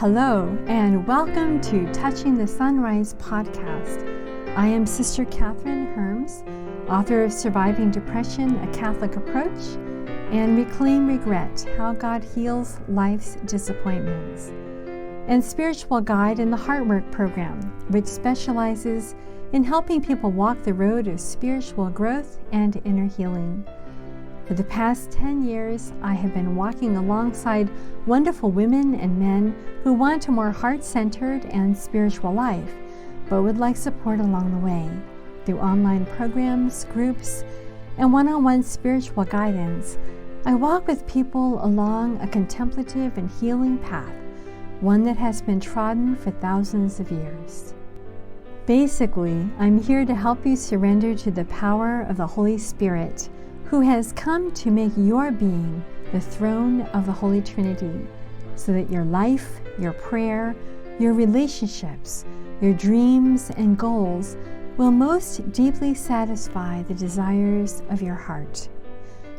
Hello, and welcome to Touching the Sunrise podcast. I am Sister Catherine Herms, author of Surviving Depression, A Catholic Approach, and Reclaim Regret, How God Heals Life's Disappointments, and spiritual guide in the Heartwork program, which specializes in helping people walk the road of spiritual growth and inner healing. For the past 10 years, I have been walking alongside wonderful women and men who want a more heart-centered and spiritual life, but would like support along the way through online programs, groups, and one-on-one spiritual guidance. I walk with people along a contemplative and healing path, one that has been trodden for thousands of years. Basically, I'm here to help you surrender to the power of the Holy Spirit, who has come to make your being the throne of the Holy Trinity, so that your life, your prayer, your relationships, your dreams and goals will most deeply satisfy the desires of your heart.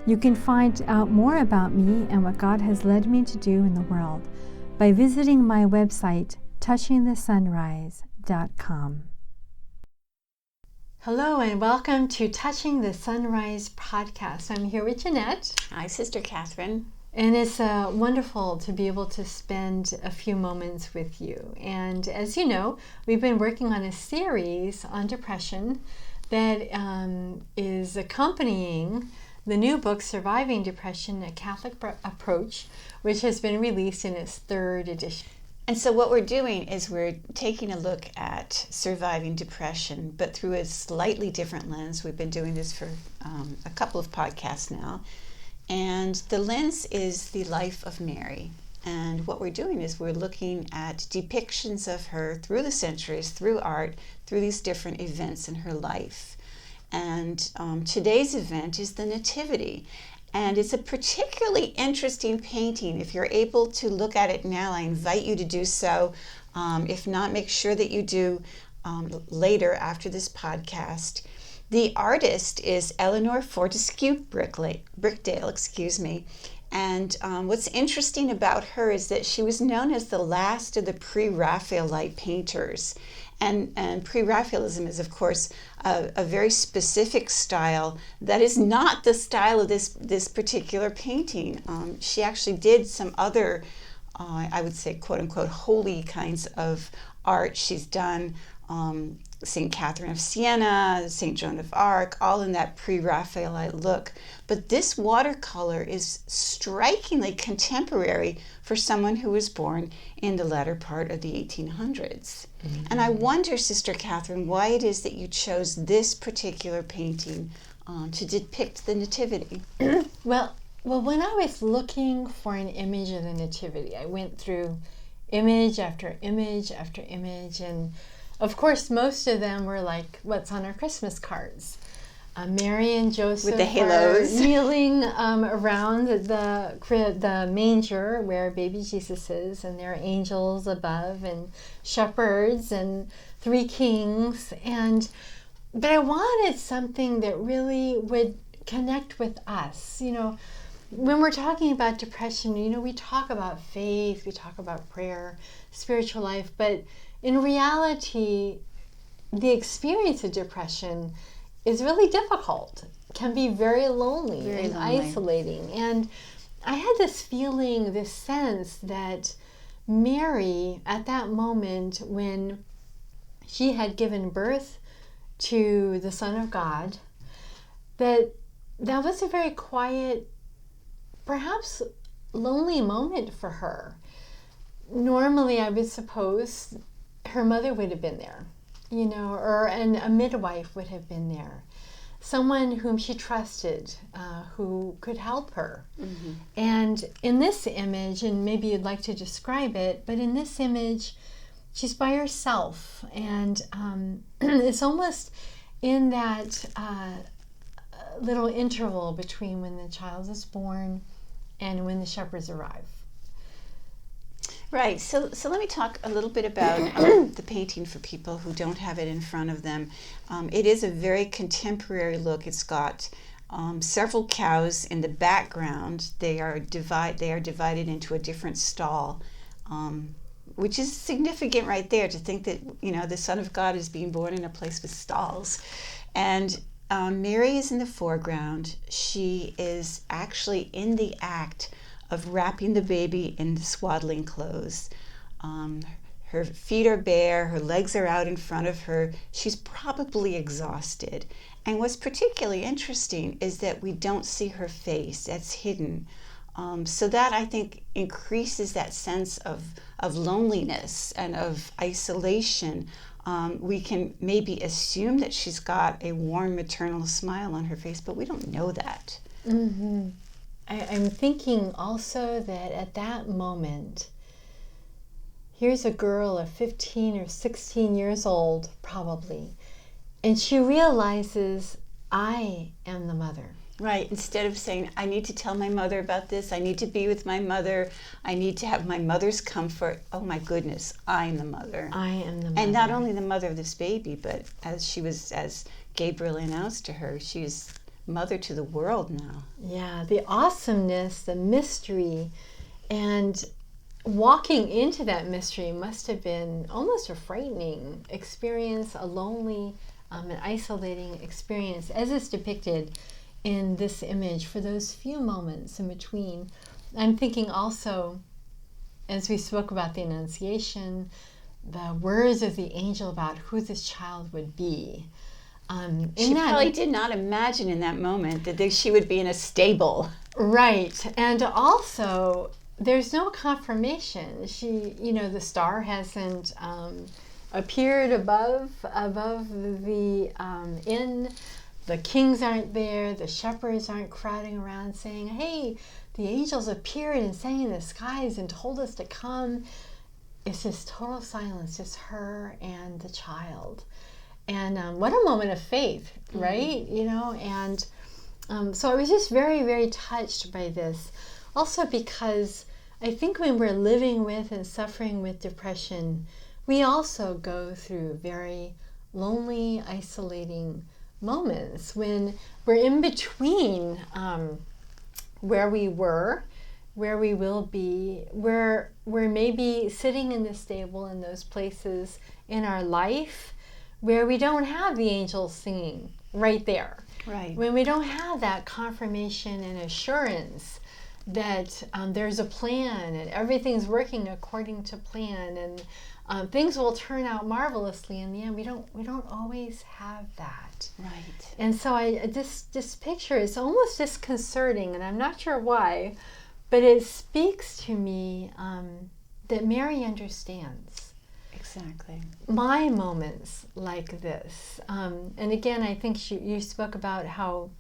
You can find out more about me and what God has led me to do in the world by visiting my website, touchingthesunrise.com. Hello and welcome to Touching the Sunrise podcast. I'm here with Jeanette. Hi, Sister Catherine. And it's wonderful to be able to spend a few moments with you. And as you know, we've been working on a series on depression that is accompanying the new book, Surviving Depression, A Catholic Approach, which has been released in its third edition. And so what we're doing is we're taking a look at surviving depression, but through a slightly different lens. We've been doing this for a couple of podcasts now. And the lens is the life of Mary. And what we're doing is we're looking at depictions of her through the centuries, through art, through these different events in her life. And today's event is the Nativity. And it's a particularly interesting painting. If you're able to look at it now, I invite you to do so. If not, make sure that you do later after this podcast. The artist is Eleanor Fortescue-Brickdale, And what's interesting about her is that she was known as the last of the pre-Raphaelite painters. And pre-Raphaelism is, of course, a very specific style that is not the style of this particular painting. She actually did some other, I would say, quote-unquote, holy kinds of art. She's done St. Catherine of Siena, St. Joan of Arc, all in that pre-Raphaelite look. But this watercolor is strikingly contemporary for someone who was born in the latter part of the 1800s. Mm-hmm. And I wonder, Sister Catherine, why it is that you chose this particular painting to depict the Nativity. Well, when I was looking for an image of the Nativity, I went through image after image after image, and of course, most of them were like what's on our Christmas cards. Mary and Joseph with the halos kneeling around the manger where baby Jesus is, and there are angels above, and shepherds, and three kings. But I wanted something that really would connect with us. You know, when we're talking about depression, we talk about faith, we talk about prayer, spiritual life, but in reality, the experience of depression is really difficult, can be very lonely and isolating. And I had this feeling, this sense that Mary, at that moment when she had given birth to the Son of God, that was a very quiet, perhaps lonely moment for her. Normally, I would suppose her mother would have been there, and a midwife would have been there, someone whom she trusted, who could help her. Mm-hmm. And in this image, and maybe you'd like to describe it, but in this image, she's by herself, and it's almost in that little interval between when the child is born and when the shepherds arrive. Right, so let me talk a little bit about the painting for people who don't have it in front of them. It is a very contemporary look. It's got several cows in the background. They are divided into a different stall. which is significant right there, to think that, the Son of God is being born in a place with stalls. And Mary is in the foreground. She is actually in the act of wrapping the baby in the swaddling clothes. Her feet are bare, her legs are out in front of her. She's probably exhausted. And what's particularly interesting is that we don't see her face. That's hidden. So that, I think, increases that sense of loneliness and of isolation. We can maybe assume that she's got a warm maternal smile on her face, but we don't know that. Mm-hmm. I'm thinking also that at that moment, here's a girl of 15 or 16 years old, probably, and she realizes, I am the mother. Right. Instead of saying, I need to tell my mother about this, I need to be with my mother, I need to have my mother's comfort. Oh my goodness, I'm the mother. I am the mother. And not only the mother of this baby, but as Gabriel announced to her, she's mother to the world now. Yeah, the awesomeness, the mystery, and walking into that mystery must have been almost a frightening experience, a lonely and isolating experience, as is depicted in this image for those few moments in between. I'm thinking also, as we spoke about the Annunciation, the words of the angel about who this child would be. She probably did not imagine in that moment that she would be in a stable. Right. And also, there's no confirmation. The star hasn't appeared above the inn. The kings aren't there. The shepherds aren't crowding around saying, hey, the angels appeared and sang in the skies and told us to come. It's just total silence, just her and the child. And what a moment of faith, right? And so I was just very, very touched by this. Also because I think when we're living with and suffering with depression, we also go through very lonely, isolating moments when we're in between where we were, where we will be, where we're maybe sitting in the stable in those places in our life where we don't have the angels singing right there. Right. When we don't have that confirmation and assurance that there's a plan and everything's working according to plan and things will turn out marvelously in the end. We don't always have that. Right. And so this picture is almost disconcerting, and I'm not sure why, but it speaks to me that Mary understands. Exactly. My moments like this. And again, I think you spoke about how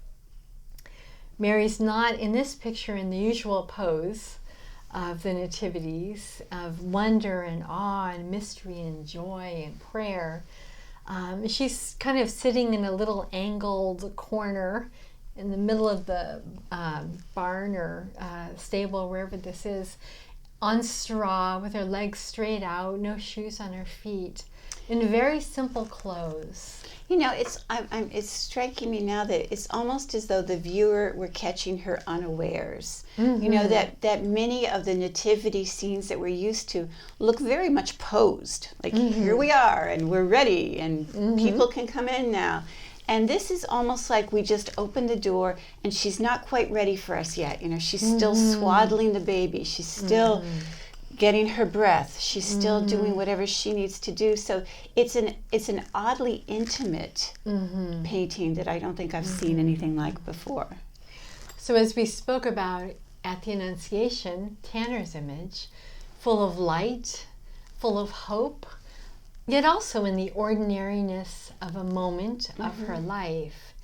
Mary's not in this picture in the usual pose of the nativities, of wonder and awe and mystery and joy and prayer. She's kind of sitting in a little angled corner in the middle of the barn or stable, wherever this is, on straw with her legs straight out, no shoes on her feet, in very simple clothes. It's striking me now that it's almost as though the viewer were catching her unawares. Mm-hmm. That many of the nativity scenes that we're used to look very much posed. Like, here we are, and we're ready, and people can come in now. And this is almost like we just opened the door and she's not quite ready for us yet. She's still swaddling the baby. She's still getting her breath. She's still doing whatever she needs to do. So it's an oddly intimate painting that I don't think I've seen anything like before. So as we spoke about at the Annunciation, Tanner's image, full of light, full of hope, yet also in the ordinariness of a moment of her life.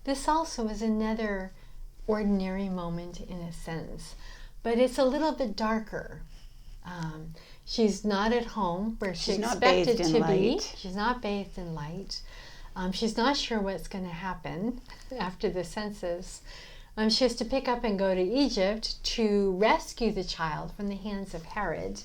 This also is another ordinary moment in a sense, but it's a little bit darker. She's not at home where she expected to be. She's not bathed in light. She's not sure what's going to happen after the census. She has to pick up and go to Egypt to rescue the child from the hands of Herod.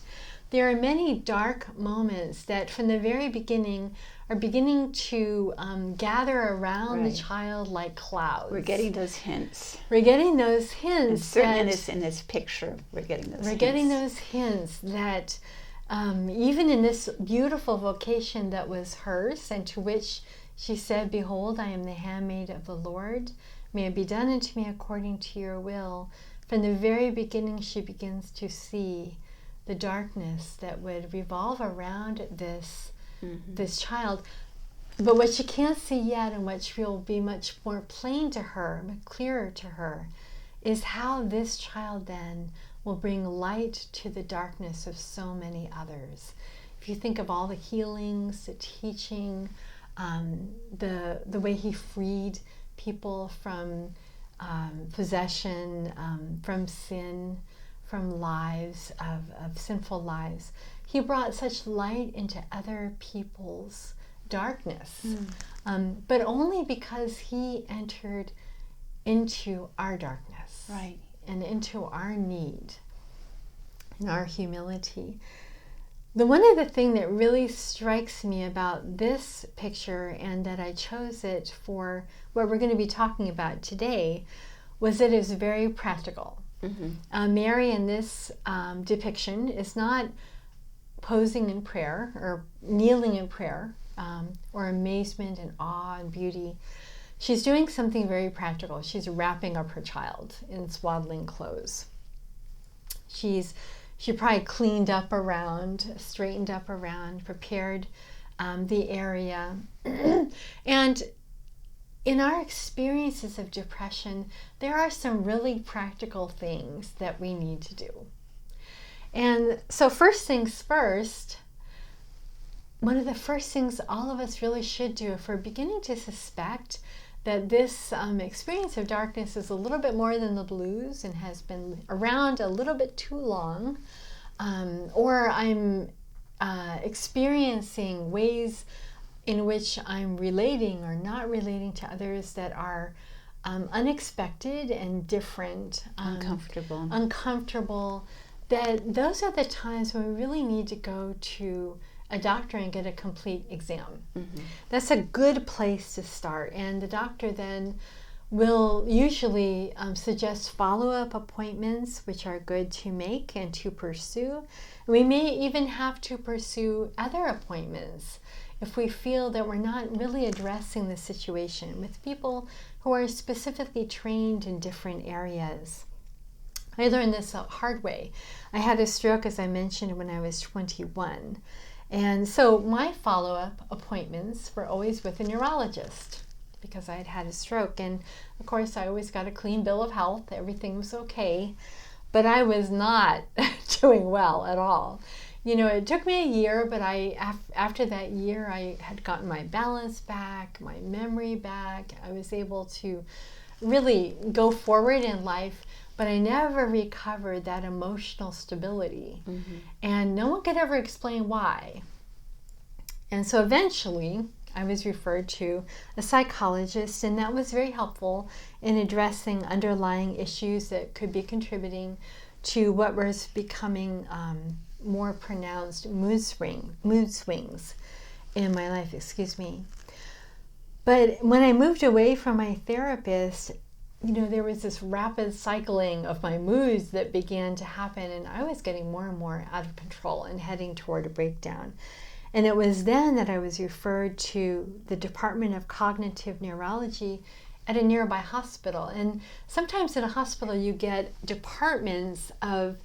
There are many dark moments that from the very beginning are beginning to gather around the child like clouds. We're getting those hints. And certainly in this picture, we're getting those hints. We're getting those hints that even in this beautiful vocation that was hers, and to which she said, "Behold, I am the handmaid of the Lord. May it be done unto me according to your will." From the very beginning, she begins to see the darkness that would revolve around this child. But what she can't see yet, and which will be much more plain to her, much clearer to her, is how this child then will bring light to the darkness of so many others. If you think of all the healings, the teaching, the way he freed people from possession, from sin, from lives of sinful lives, he brought such light into other people's darkness, but only because he entered into our darkness, right, and into our need and our humility. One of the things that really strikes me about this picture, and that I chose it for what we're going to be talking about today, was that it was very practical. Mary in this depiction is not posing in prayer or kneeling in prayer, or amazement and awe and beauty. She's doing something very practical. She's wrapping up her child in swaddling clothes. She probably cleaned up around, straightened up around, prepared the area. And in our experiences of depression, there are some really practical things that we need to do. And so first things first, one of the first things all of us really should do if we're beginning to suspect that this experience of darkness is a little bit more than the blues and has been around a little bit too long, or I'm experiencing ways in which I'm relating or not relating to others that are unexpected and different, uncomfortable, that those are the times when we really need to go to a doctor and get a complete exam. That's a good place to start, and the doctor then will usually suggest follow-up appointments, which are good to make and to pursue. We may even have to pursue other appointments if we feel that we're not really addressing the situation with people who are specifically trained in different areas. I learned this the hard way. I had a stroke, as I mentioned, when I was 21. And so my follow-up appointments were always with a neurologist because I had had a stroke. And of course, I always got a clean bill of health. Everything was okay. But I was not doing well at all. You know, it took me a year, but after that year, I had gotten my balance back, my memory back. I was able to really go forward in life, but I never recovered that emotional stability. And no one could ever explain why. And so eventually, I was referred to a psychologist, and that was very helpful in addressing underlying issues that could be contributing to what was becoming more pronounced mood swings in my life, But when I moved away from my therapist, you know, there was this rapid cycling of my moods that began to happen, and I was getting more and more out of control and heading toward a breakdown. And it was then that I was referred to the Department of Cognitive Neurology at a nearby hospital. And sometimes in a hospital you get departments of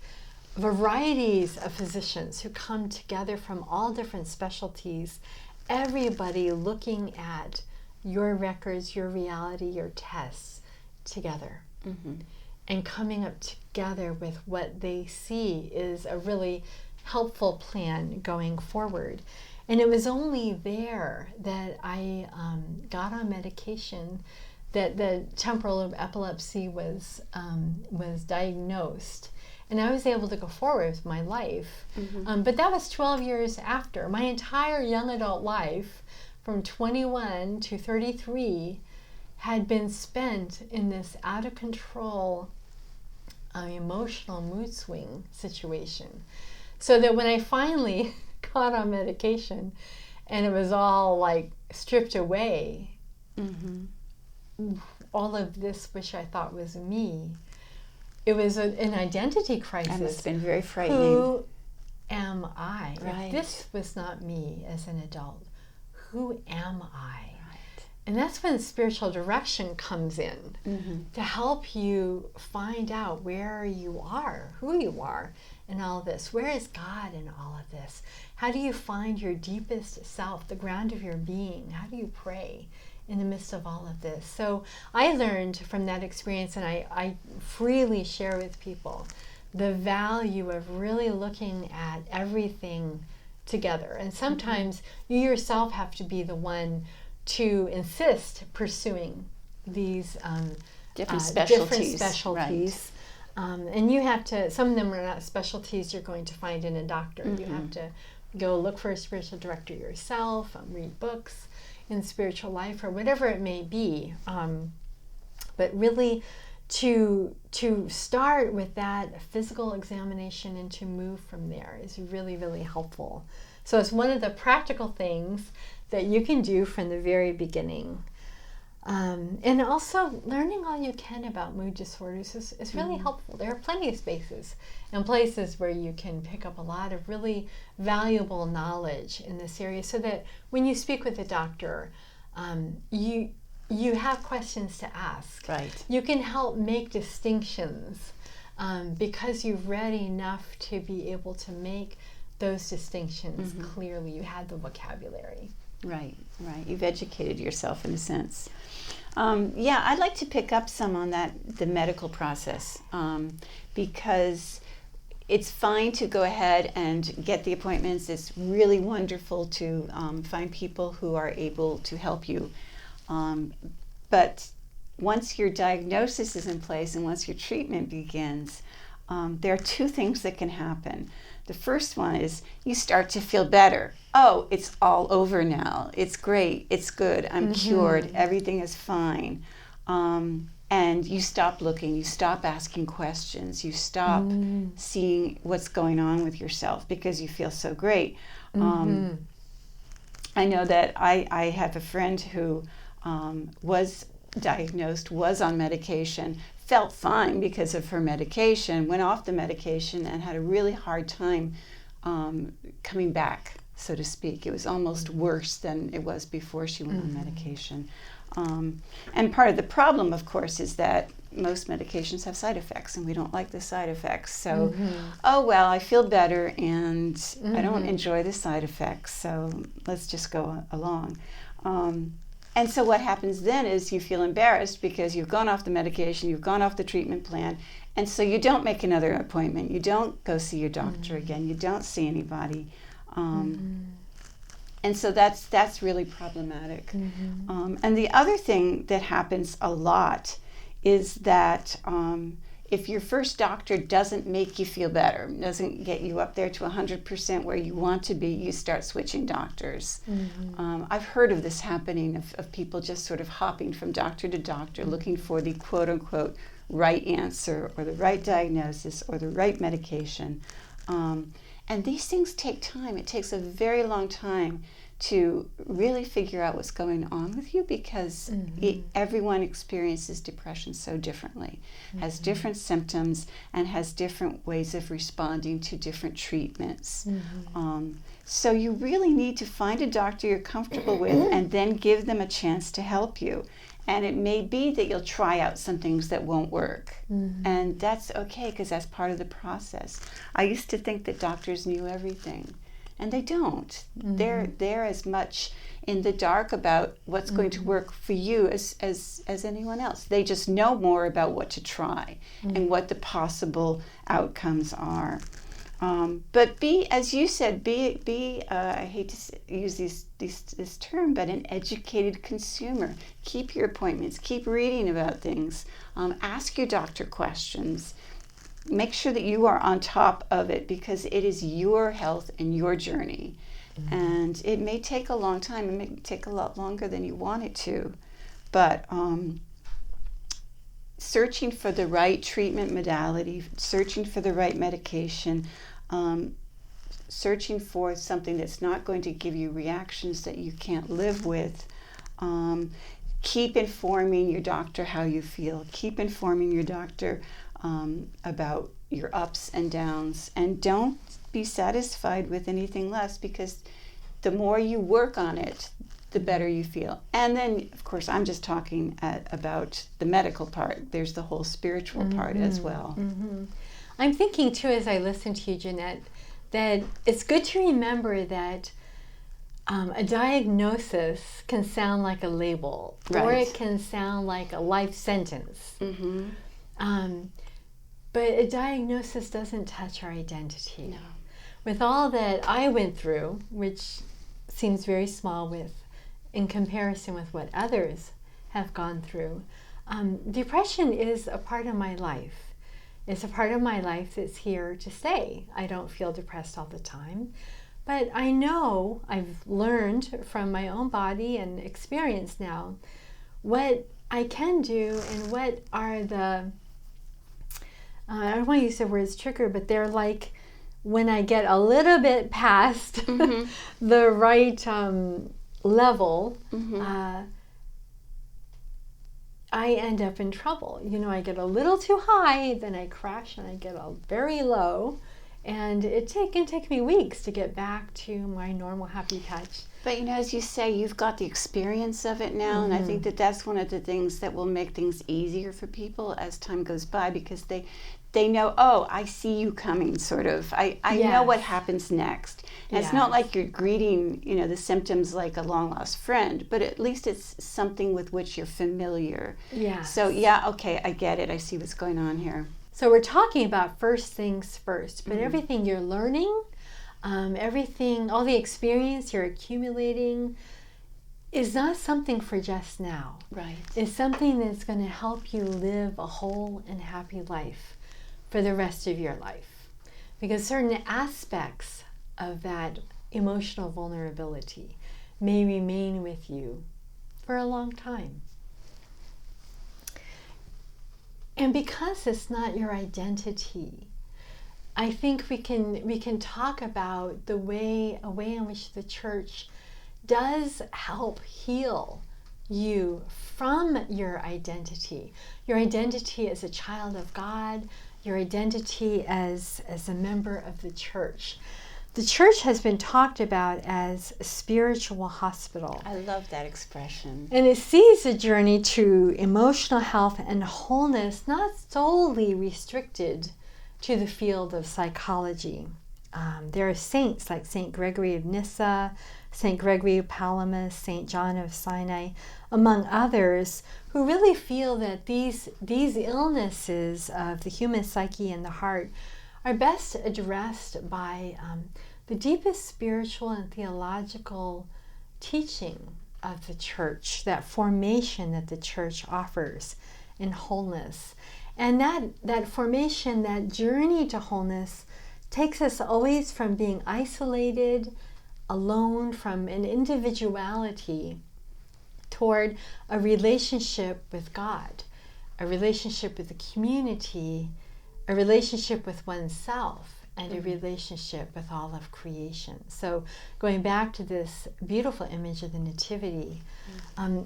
varieties of physicians who come together from all different specialties, everybody looking at your records, your reality, your tests together, and coming up together with what they see is a really helpful plan going forward. And it was only there that I got on medication, that the temporal lobe epilepsy was diagnosed, and I was able to go forward with my life. But that was 12 years after. My entire young adult life, from 21 to 33, had been spent in this out of control emotional mood swing situation. So that when I finally got on medication and it was all like stripped away, all of this which I thought was me, it was an identity crisis. That must have been very frightening. am I? Right. If this was not me as an adult, who am I? Right. And that's when spiritual direction comes in to help you find out where you are, who you are in all of this. Where is God in all of this? How do you find your deepest self, the ground of your being? How do you pray in the midst of all of this? So I learned from that experience, and I freely share with people the value of really looking at everything together. And sometimes you yourself have to be the one to insist pursuing these different specialties. Right. And you have to, some of them are not specialties you're going to find in a doctor. You have to go look for a spiritual director yourself, read books in spiritual life or whatever it may be. But really to start with that physical examination and to move from there is really, really helpful. So it's one of the practical things that you can do from the very beginning. And also learning all you can about mood disorders is really helpful. There are plenty of spaces and places where you can pick up a lot of really valuable knowledge in this area so that when you speak with a doctor, you have questions to ask. Right. You can help make distinctions because you've read enough to be able to make those distinctions clearly. You have the vocabulary. Right. You've educated yourself in a sense. I'd like to pick up some on the medical process, because it's fine to go ahead and get the appointments. It's really wonderful to find people who are able to help you. But once your diagnosis is in place and once your treatment begins, there are two things that can happen. The first one is you start to feel better. Oh, it's all over now. It's great. It's good. I'm cured. Everything is fine. And you stop looking. You stop asking questions. You stop seeing what's going on with yourself because you feel so great. I know that I have a friend who was diagnosed, was on medication, felt fine because of her medication, went off the medication and had a really hard time coming back, so to speak. It was almost worse than it was before she went on medication. And part of the problem, of course, is that most medications have side effects and we don't like the side effects. So, oh, well, I feel better and I don't enjoy the side effects, so let's just go along. And so what happens then is you feel embarrassed because you've gone off the medication, you've gone off the treatment plan, and so you don't make another appointment. You don't go see your doctor again. You don't see anybody. And so that's really problematic. And the other thing that happens a lot is that if your first doctor doesn't make you feel better, doesn't get you up there to 100% where you want to be, you start switching doctors. I've heard of this happening, of people just sort of hopping from doctor to doctor, looking for the quote-unquote right answer or the right diagnosis or the right medication. And these things take time. It takes a very long time to really figure out what's going on with you because everyone experiences depression so differently, has different symptoms, and has different ways of responding to different treatments. So you really need to find a doctor you're comfortable with and then give them a chance to help you. And it may be that you'll try out some things that won't work. And that's okay because that's part of the process. I used to think that doctors knew everything. And they don't. They're as much in the dark about what's going to work for you as anyone else. They just know more about what to try and what the possible outcomes are. But be, as you said, be I hate to use this term, but an educated consumer. Keep your appointments. Keep reading about things. Ask your doctor questions. Make sure that you are on top of it because it is your health and your journey. And it may take a long time. It may take a lot longer than you want it to. But searching for the right treatment modality, searching for the right medication, searching for something that's not going to give you reactions that you can't live with. Keep informing your doctor how you feel. Keep informing your doctor about your ups and downs, and don't be satisfied with anything less, because the more you work on it, the better you feel. And then, of course, I'm just talking about the medical part. There's the whole spiritual part as well. Mm-hmm. I'm thinking, too, as I listen to you, Jeanette, that it's good to remember that a diagnosis can sound like a label, or it can sound like a life sentence. But a diagnosis doesn't touch our identity. No. With all that I went through, which seems very small in comparison with what others have gone through, depression is a part of my life. It's a part of my life that's here to stay. I don't feel depressed all the time, but I know I've learned from my own body and experience now what I can do and what are the, I don't want to use the words trigger, but they're like when I get a little bit past the right level, I end up in trouble. You know, I get a little too high, then I crash, and I get very low. And it can take me weeks to get back to my normal happy touch. But, you know, as you say, you've got the experience of it now, and I think that's one of the things that will make things easier for people as time goes by, because they know, oh, I see you coming, sort of. I know what happens next. And it's not like you're greeting, you know, the symptoms like a long-lost friend, but at least it's something with which you're familiar. Yeah. So, yeah, okay, I get it. I see what's going on here. So we're talking about first things first, but everything you're learning, everything, all the experience you're accumulating is not something for just now. Right. It's something that's going to help you live a whole and happy life for the rest of your life. Because certain aspects of that emotional vulnerability may remain with you for a long time. And because it's not your identity, I think we can talk about a way in which the church does help heal you from your identity. Your identity as a child of God, your identity as a member of the church. The church has been talked about as a spiritual hospital. I love that expression. And it sees a journey to emotional health and wholeness not solely restricted to the field of psychology. There are saints like St. Gregory of Nyssa, St. Gregory of Palamas, St. John of Sinai, among others, who really feel that these illnesses of the human psyche and the heart are best addressed by the deepest spiritual and theological teaching of the church, that formation that the church offers in wholeness. And that formation, that journey to wholeness, takes us always from being isolated, alone, from an individuality, toward a relationship with God, a relationship with the community, a relationship with oneself, and a relationship with all of creation. So going back to this beautiful image of the Nativity,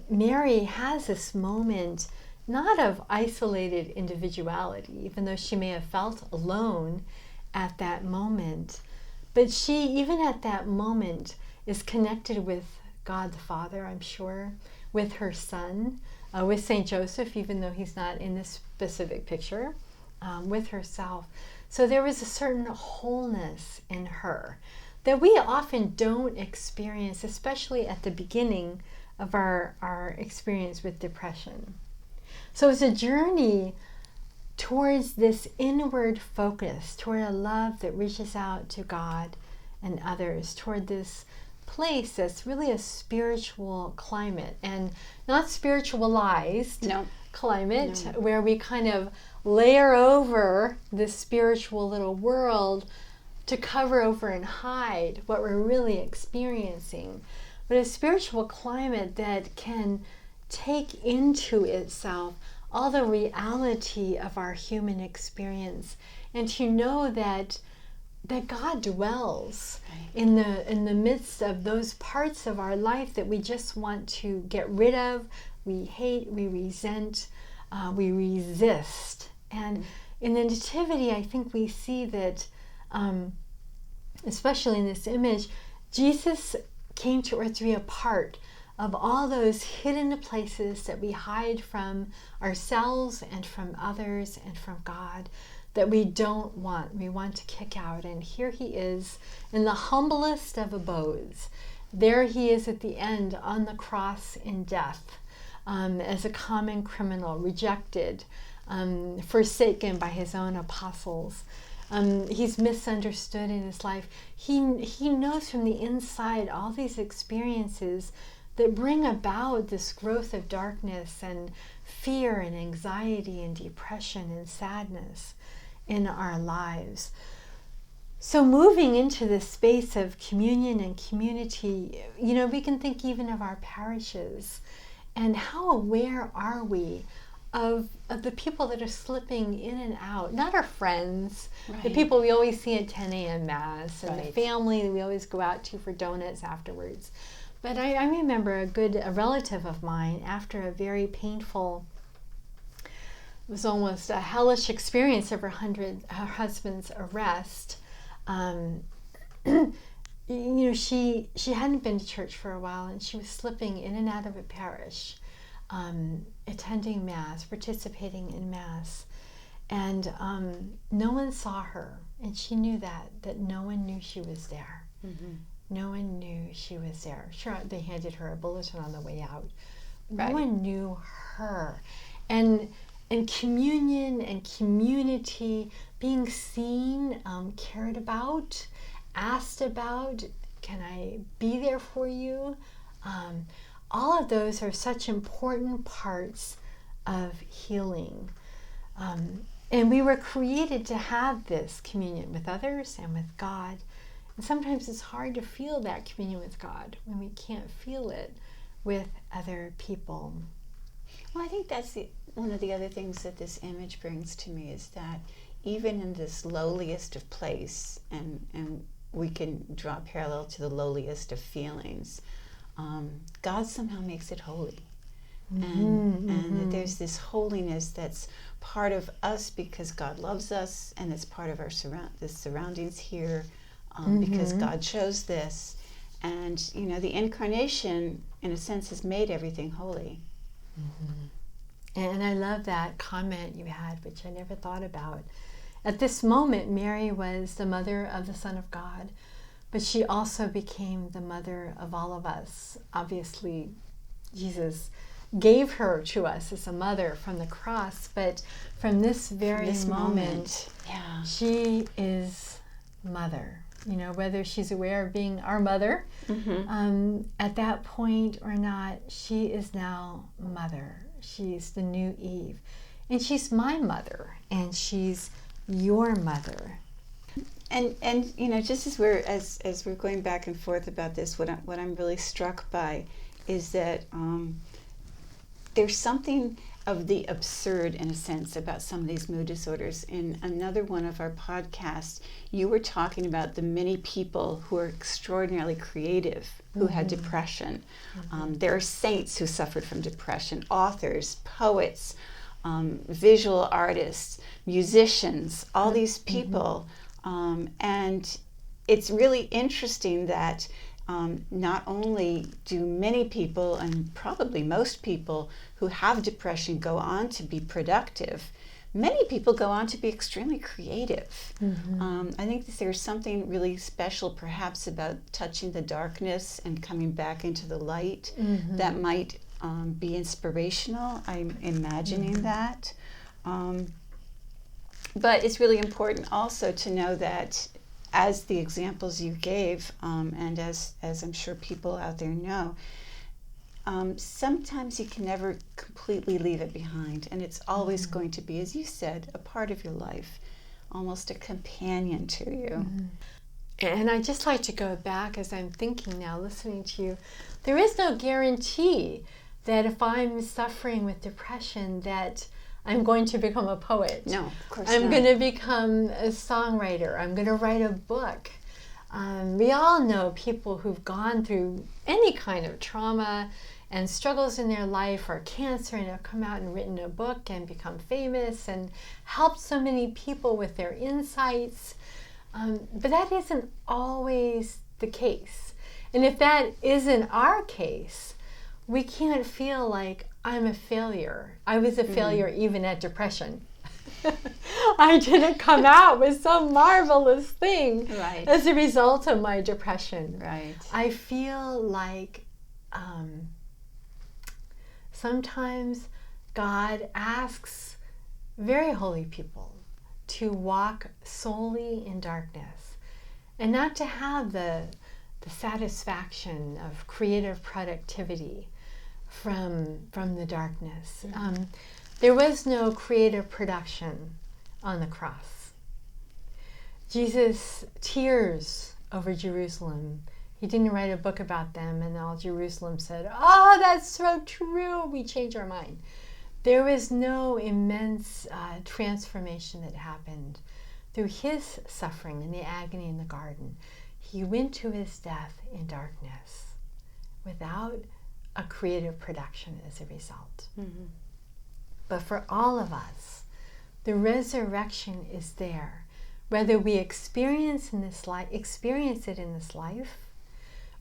Mary has this moment not of isolated individuality, even though she may have felt alone at that moment, but she, even at that moment, is connected with God the Father, I'm sure, with her Son, with St. Joseph, even though he's not in this specific picture, with herself. So there was a certain wholeness in her that we often don't experience, especially at the beginning of our experience with depression. So it's a journey towards this inward focus, toward a love that reaches out to God and others, toward this place that's really a spiritual climate, and not spiritualized climate, where we kind of layer over this spiritual little world to cover over and hide what we're really experiencing, but a spiritual climate that can take into itself all the reality of our human experience, and to know that God dwells in the midst of those parts of our life that we just want to get rid of, we hate, we resent, we resist. And in the Nativity, I think we see that especially in this image, Jesus came to earth to be a part of all those hidden places that we hide from ourselves and from others and from God, that we don't want. We want to kick out. And here he is in the humblest of abodes. There he is at the end on the cross in death, as a common criminal, rejected, forsaken by his own apostles. He's misunderstood in his life. He knows from the inside all these experiences that bring about this growth of darkness and fear and anxiety and depression and sadness in our lives. So moving into this space of communion and community, we can think even of our parishes, and how aware are we of the people that are slipping in and out, not our friends, the people we always see at 10 a.m. Mass, and the family that we always go out to for donuts afterwards. But I remember a relative of mine, after a very painful, it was almost a hellish experience of her husband's arrest. She hadn't been to church for a while, and she was slipping in and out of a parish, attending Mass, participating in Mass, and no one saw her, and she knew that no one knew she was there. Mm-hmm. No one knew she was there. Sure, they handed her a bulletin on the way out. No one knew her. And communion and community, being seen, cared about, asked about, can I be there for you? All of those are such important parts of healing. And we were created to have this communion with others and with God. And sometimes it's hard to feel that communion with God when we can't feel it with other people. Well, I think that's one of the other things that this image brings to me, is that even in this lowliest of place, and we can draw a parallel to the lowliest of feelings, God somehow makes it holy. And that there's this holiness that's part of us because God loves us, and it's part of our surroundings here because God chose this. And, the incarnation, in a sense, has made everything holy. Mm-hmm. And I love that comment you had, which I never thought about. At this moment, Mary was the mother of the Son of God, but she also became the mother of all of us. Obviously, Jesus gave her to us as a mother from the cross, but from this moment, she is mother. Whether she's aware of being our mother at that point or not, she is now mother. She's the new Eve. And she's my mother, and she's your mother. And just as we're going back and forth about this, what I'm really struck by is that there's something of the absurd, in a sense, about some of these mood disorders. In another one of our podcasts, you were talking about the many people who are extraordinarily creative who had depression. There are saints who suffered from depression, authors, poets, visual artists, musicians, all these people. And it's really interesting that not only do many people, and probably most people who have depression, go on to be productive, many people go on to be extremely creative. I think that there's something really special perhaps about touching the darkness and coming back into the light that might be inspirational. I'm imagining that. But it's really important also to know that, as the examples you gave, and as I'm sure people out there know, sometimes you can never completely leave it behind, and it's always going to be, as you said, a part of your life, almost a companion to you. And I just like to go back, as I'm thinking now, listening to you, there is no guarantee that if I'm suffering with depression that I'm going to become a poet. No, of course I'm not. going to become a songwriter. I'm going to write a book. We all know people who've gone through any kind of trauma and struggles in their life, or cancer, and have come out and written a book and become famous and helped so many people with their insights. But that isn't always the case. And if that isn't our case, we can't feel like I'm a failure. I was a failure even at depression. I didn't come out with some marvelous thing as a result of my depression. Right. I feel like sometimes God asks very holy people to walk solely in darkness and not to have the satisfaction of creative productivity from the darkness. There was no creative production on the cross. Jesus' tears over Jerusalem, he didn't write a book about them and all Jerusalem said, "Oh, that's so true, we change our mind." There was no immense transformation that happened through his suffering and the agony in the garden. He went to his death in darkness without a creative production as a result. But for all of us, the resurrection is there, whether we experience it in this life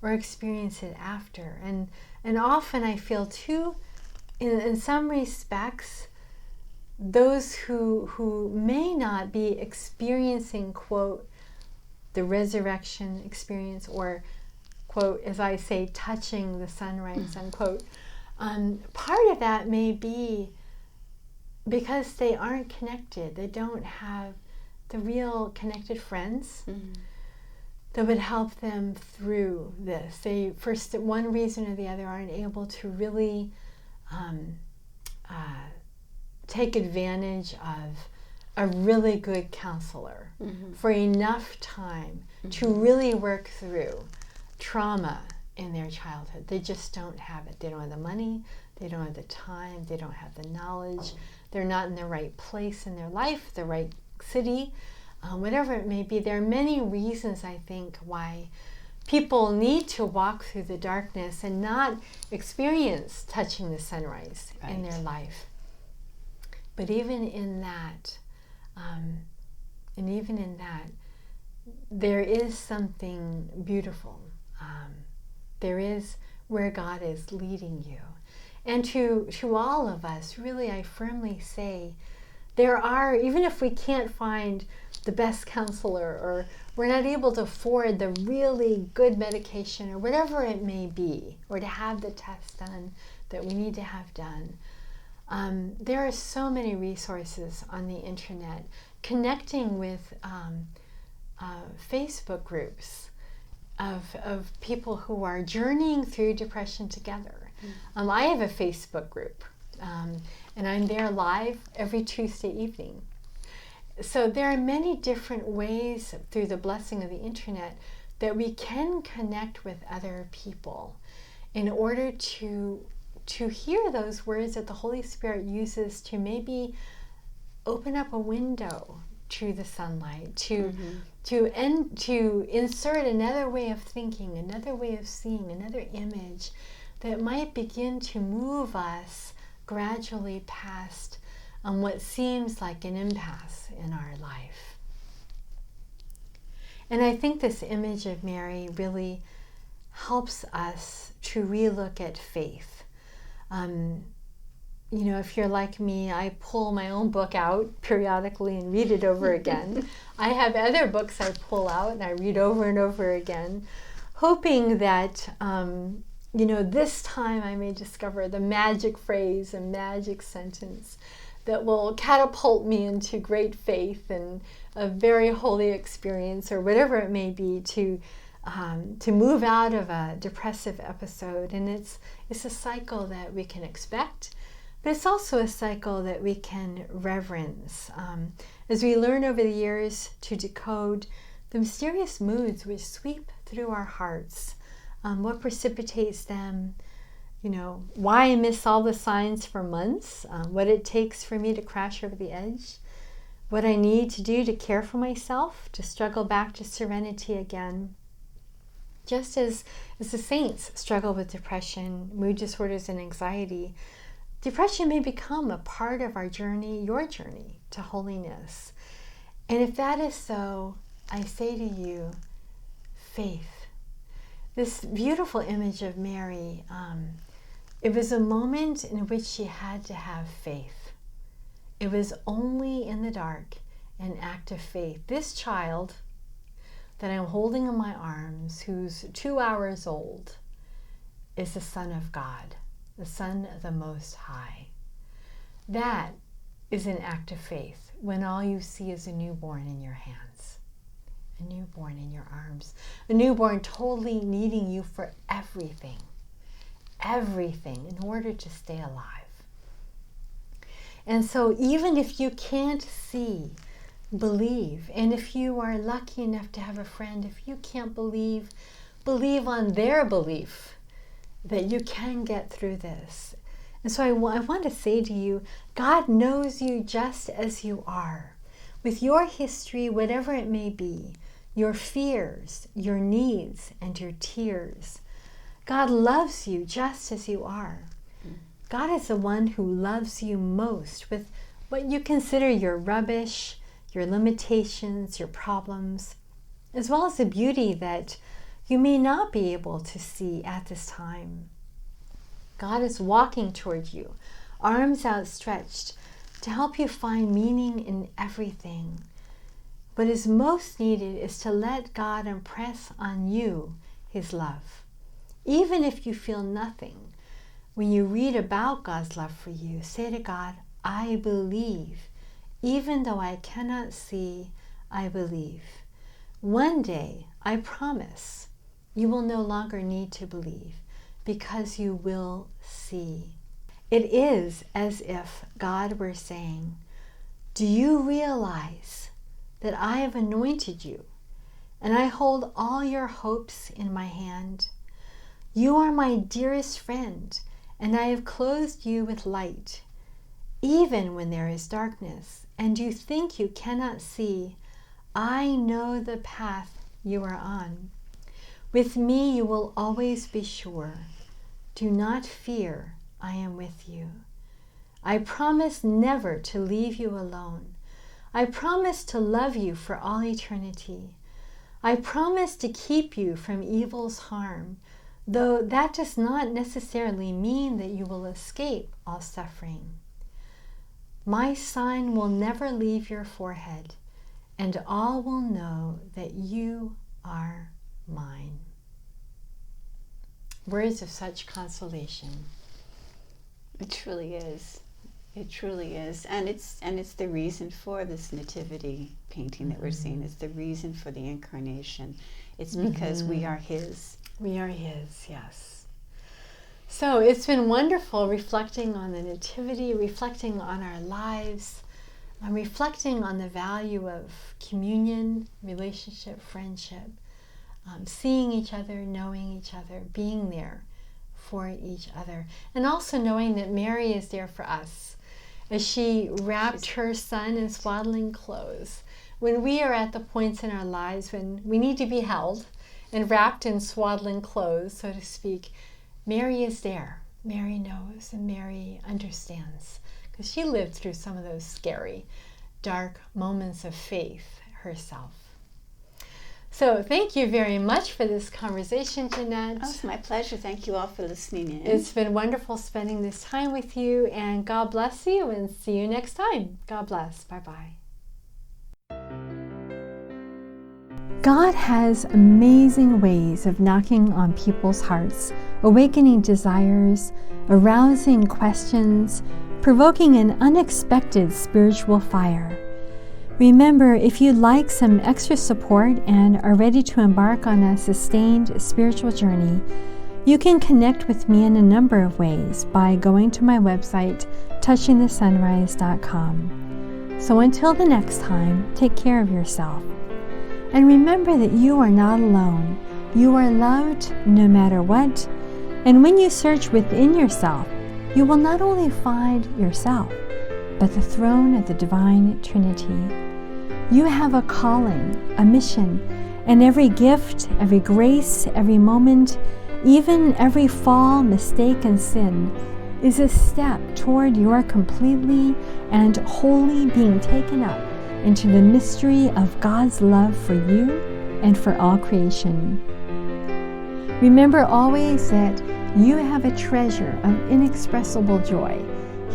or experience it after. And often I feel too, in some respects, those who may not be experiencing, quote, the resurrection experience, or, quote, as I say, touching the sunrise, unquote, part of that may be because they aren't connected. They don't have the real connected friends that would help them through this. They, for one reason or the other, aren't able to really take advantage of a really good counselor for enough time to really work through trauma in their childhood. They just don't have it. They don't have the money, they don't have the time, they don't have the knowledge, they're not in the right place in their life, the right city, whatever it may be. There are many reasons, I think, why people need to walk through the darkness and not experience touching the sunrise in their life. But even in that, there is something beautiful. There is where God is leading you. And to all of us, really, I firmly say, there are, even if we can't find the best counselor, or we're not able to afford the really good medication, or whatever it may be, or to have the test done that we need to have done, there are so many resources on the internet. Connecting with Facebook groups of people who are journeying through depression together. I have a Facebook group, and I'm there live every Tuesday evening. So there are many different ways through the blessing of the internet that we can connect with other people in order to hear those words that the Holy Spirit uses to maybe open up a window to the sunlight, to insert another way of thinking, another way of seeing, another image that might begin to move us gradually past what seems like an impasse in our life. And I think this image of Mary really helps us to relook at faith. If you're like me, I pull my own book out periodically and read it over again. I have other books I pull out and I read over and over again, hoping that, this time I may discover the magic phrase, a magic sentence that will catapult me into great faith and a very holy experience, or whatever it may be, to move out of a depressive episode. And it's a cycle that we can expect, but it's also a cycle that we can reverence as we learn over the years to decode the mysterious moods which sweep through our hearts, what precipitates them, why I miss all the signs for months, what it takes for me to crash over the edge, what I need to do to care for myself, to struggle back to serenity again. Just as the saints struggle with depression, mood disorders, and anxiety, depression may become a part of our journey, your journey to holiness. And if that is so, I say to you, faith. This beautiful image of Mary, it was a moment in which she had to have faith. It was only in the dark an act of faith. This child that I'm holding in my arms, who's 2 hours old, is the Son of God, the Son of the Most High. That is an act of faith when all you see is a newborn in your hands, a newborn in your arms, a newborn totally needing you for everything in order to stay alive. And so even if you can't see, believe. And if you are lucky enough to have a friend, if you can't believe on their belief that you can get through this. And so I want to say to you, God knows you just as you are, with your history, whatever it may be, your fears, your needs, and your tears. God loves you just as you are. God is the one who loves you most with what you consider your rubbish, your limitations, your problems, as well as the beauty that you may not be able to see at this time. God is walking toward you, arms outstretched, to help you find meaning in everything. What is most needed is to let God impress on you His love. Even if you feel nothing, when you read about God's love for you, say to God, I believe. Even though I cannot see, I believe. One day, I promise, you will no longer need to believe because you will see. It is as if God were saying, do you realize that I have anointed you and I hold all your hopes in my hand? You are my dearest friend, and I have clothed you with light. Even when there is darkness and you think you cannot see, I know the path you are on. With me you will always be sure. Do not fear, I am with you. I promise never to leave you alone. I promise to love you for all eternity. I promise to keep you from evil's harm, though that does not necessarily mean that you will escape all suffering. My sign will never leave your forehead, and all will know that you are mine. Words of such consolation. It truly is. It truly is. And it's the reason for this nativity painting that we're seeing. It's the reason for the incarnation. It's because we are His. We are His, yes. So it's been wonderful reflecting on the nativity, reflecting on our lives, reflecting on the value of communion, relationship, friendship, seeing each other, knowing each other, being there for each other, and also knowing that Mary is there for us as she wrapped her son in swaddling clothes. When we are at the points in our lives when we need to be held and wrapped in swaddling clothes, so to speak, Mary is there. Mary knows and Mary understands because she lived through some of those scary, dark moments of faith herself. So thank you very much for this conversation, Jeanette. Oh, it's my pleasure. Thank you all for listening in. It's been wonderful spending this time with you, and God bless you, and see you next time. God bless. Bye-bye. God has amazing ways of knocking on people's hearts, awakening desires, arousing questions, provoking an unexpected spiritual fire. Remember, if you'd like some extra support and are ready to embark on a sustained spiritual journey, you can connect with me in a number of ways by going to my website, touchingthesunrise.com. So until the next time, take care of yourself. And remember that you are not alone. You are loved no matter what. And when you search within yourself, you will not only find yourself, but the throne of the divine Trinity. You have a calling, a mission, and every gift, every grace, every moment, even every fall, mistake, and sin is a step toward your completely and wholly being taken up into the mystery of God's love for you and for all creation. Remember always that you have a treasure of inexpressible joy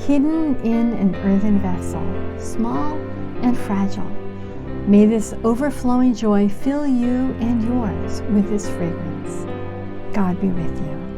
hidden in an earthen vessel, small and fragile. May this overflowing joy fill you and yours with this fragrance. God be with you.